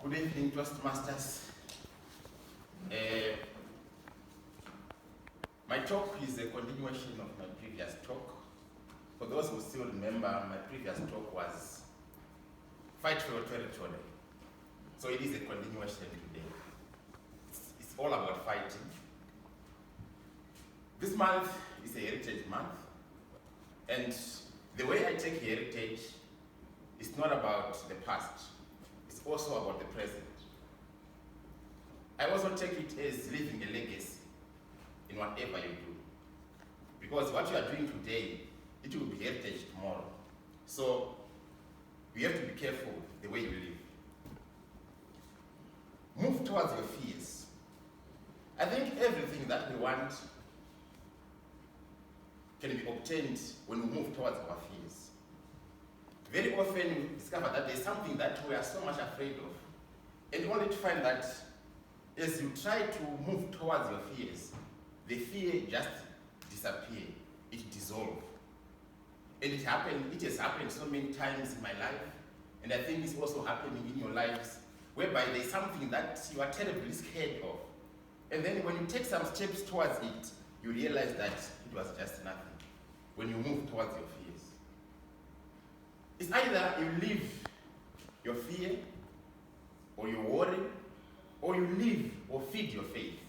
Good evening, Toastmasters. My talk is a continuation of my previous talk. For those who still remember, my previous talk was Fight for Your Territory. So it is a continuation today. It's all about fighting. This month is a Heritage Month, and the way I take heritage is not about the past, it's also about the present. I also take it as leaving a legacy in whatever you do. Because what you are doing today, it will be heritage tomorrow. So you have to be careful the way you live. Move towards your fears. I think everything that we want can be obtained when we move towards our fears. Very often we discover that there's something that we are so much afraid of, and only to find that as you try to move towards your fears, the fear just disappears, it dissolves. And it has happened so many times in my life, and I think it's also happening in your lives, whereby there's something that you are terribly scared of. And then when you take some steps towards it, you realize that it was just nothing when you move towards your fears. It's either you live your fear, or you worry, or you live or feed your faith.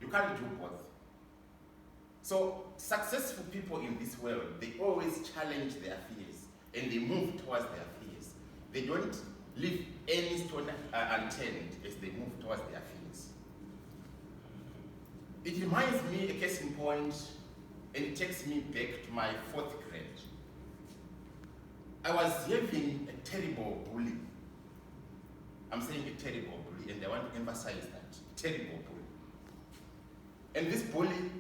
You can't do both. So successful people in this world, they always challenge their fears and they move towards their fears. They don't leave any stone unturned as they move towards their fears. It reminds me, a case in point, and it takes me back to my 4th grade. I was having a terrible bully. I'm saying a terrible bully, and I want to emphasize that, terrible bully. And this bully,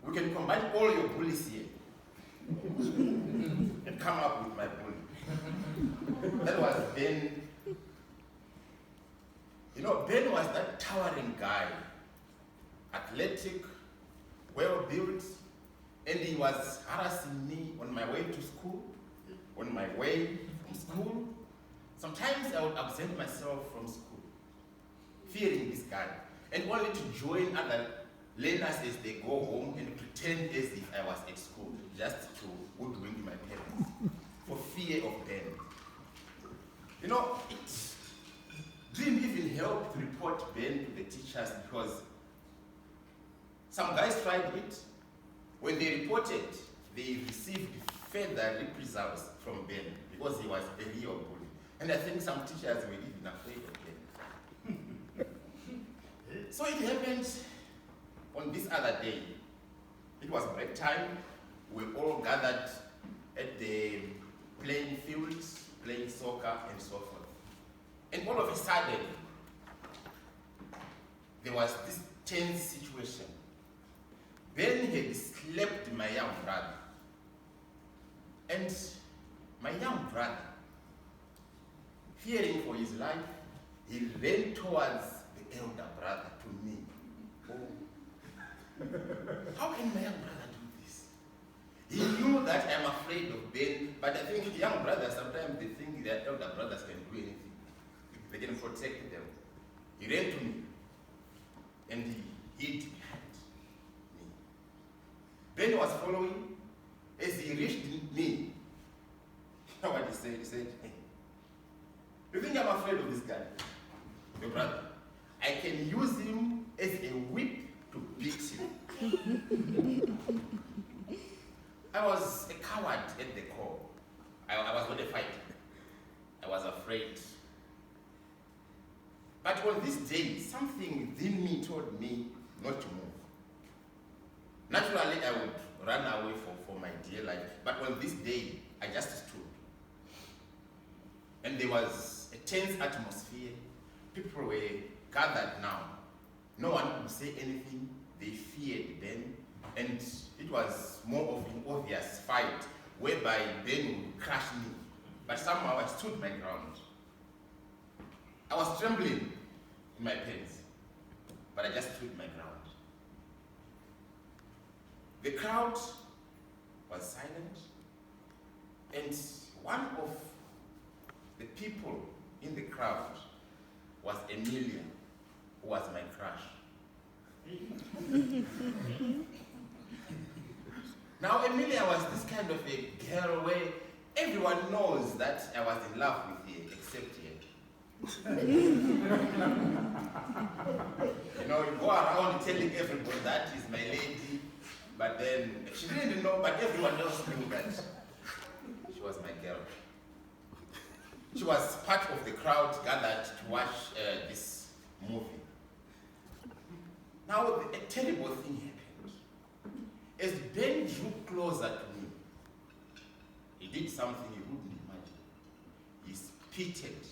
we can combine all your bullies here and come up with my bully. That was Ben. You know, Ben was that towering guy, athletic, well-built, and he was harassing me on my way to school, on my way from school. Sometimes I would absent myself from school, fearing this guy, and only to join other learners as they go home and pretend as if I was at school, just to hoodwink my parents, for fear of Ben. You know, it didn't even help to report Ben to the teachers, because some guys tried it. When they reported, they received further reprisals from Ben, because he was a real bully. And I think some teachers were even afraid of Ben. So it happened on this other day. It was break time. We all gathered at the playing fields, playing soccer and so forth. And all of a sudden, there was this tense situation. Ben had slapped my young brother. And my young brother, fearing for his life, he ran towards the elder brother, to me. Oh. How can my young brother do this? He knew that I'm afraid of Ben, but I think the young brothers, sometimes they think their elder brothers can do anything. They can protect them. He ran to me, and he hid behind me. Ben was following. As he reached me, you know what he said? He said, "Hey, you think I'm afraid of this guy? Your brother. I can use him as a whip to beat him." I was a coward at the core. I was not a fighter. I was afraid. But on this day, something within me told me not to move. Naturally, I would run away for my dear life. But on this day, I just stood. And there was a tense atmosphere. People were gathered now. No one could say anything. They feared Ben. And it was more of an obvious fight, whereby Ben would crush me. But somehow I stood my ground. I was trembling in my pants, but I just stood my ground. The crowd was silent, and one of the people in the crowd was Emilia, who was my crush. Now, Emilia was this kind of a girl where everyone knows that I was in love with her, except her. You know, you go around telling everybody that is my lady, but then she didn't know, but everyone else knew that she was my girl. She was part of the crowd gathered to watch this movie. Now, a terrible thing happened. As Ben drew closer to me, he did something you wouldn't imagine. He spitted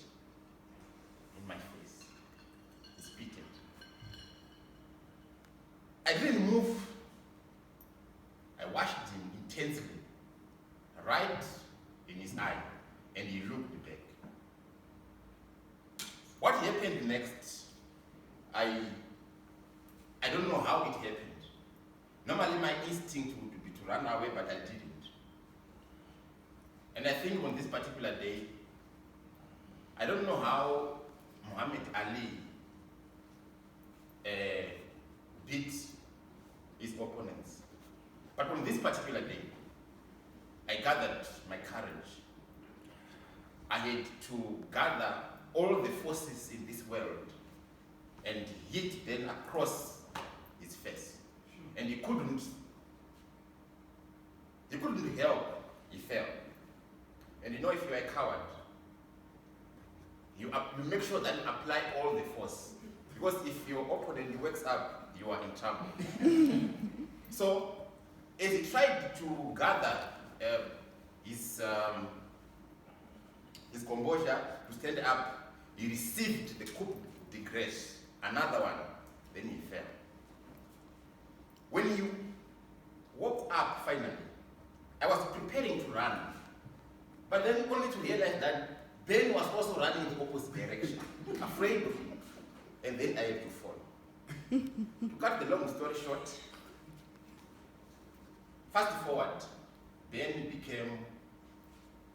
in my face. He spitted. I didn't move. I watched him intensely, right in his eye, and he looked back. What happened next, I don't know how it happened. Normally my instinct would be to run away, but I didn't. And I think on this particular day, I don't know how Muhammad Ali beat his opponents. But on this particular day, I gathered my courage. I had to gather all the forces in this world and hit them across his face. And he couldn't help, he fell. And you know, if you're a coward, you make sure that you apply all the force. Because if your opponent wakes up, you are in trouble. So, as he tried to gather his composure to stand up, he received the coup de grace, another one, then he fell. When you woke up finally, I was preparing to run, but then only to realize that Ben was also running in the opposite direction, afraid of him, and then I had to fall. To cut the long story short, fast forward, Ben became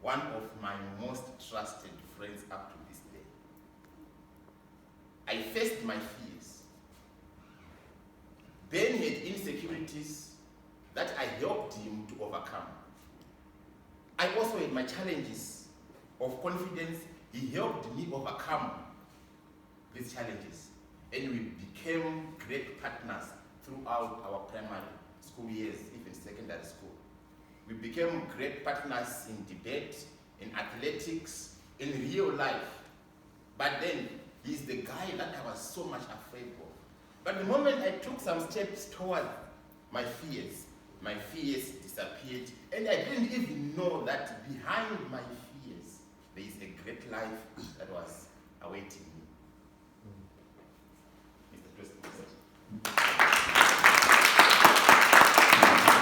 one of my most trusted friends up to this day. I faced my fears. Ben had insecurities that I helped him to overcome. I also had my challenges of confidence. He helped me overcome these challenges. And we became great partners throughout our primary school years, even secondary school. We became great partners in debate, in athletics, in real life. But then, he's the guy that I was so much afraid of. But the moment I took some steps toward my fears disappeared, and I didn't even know that behind my fears, there is a great life that was awaiting me.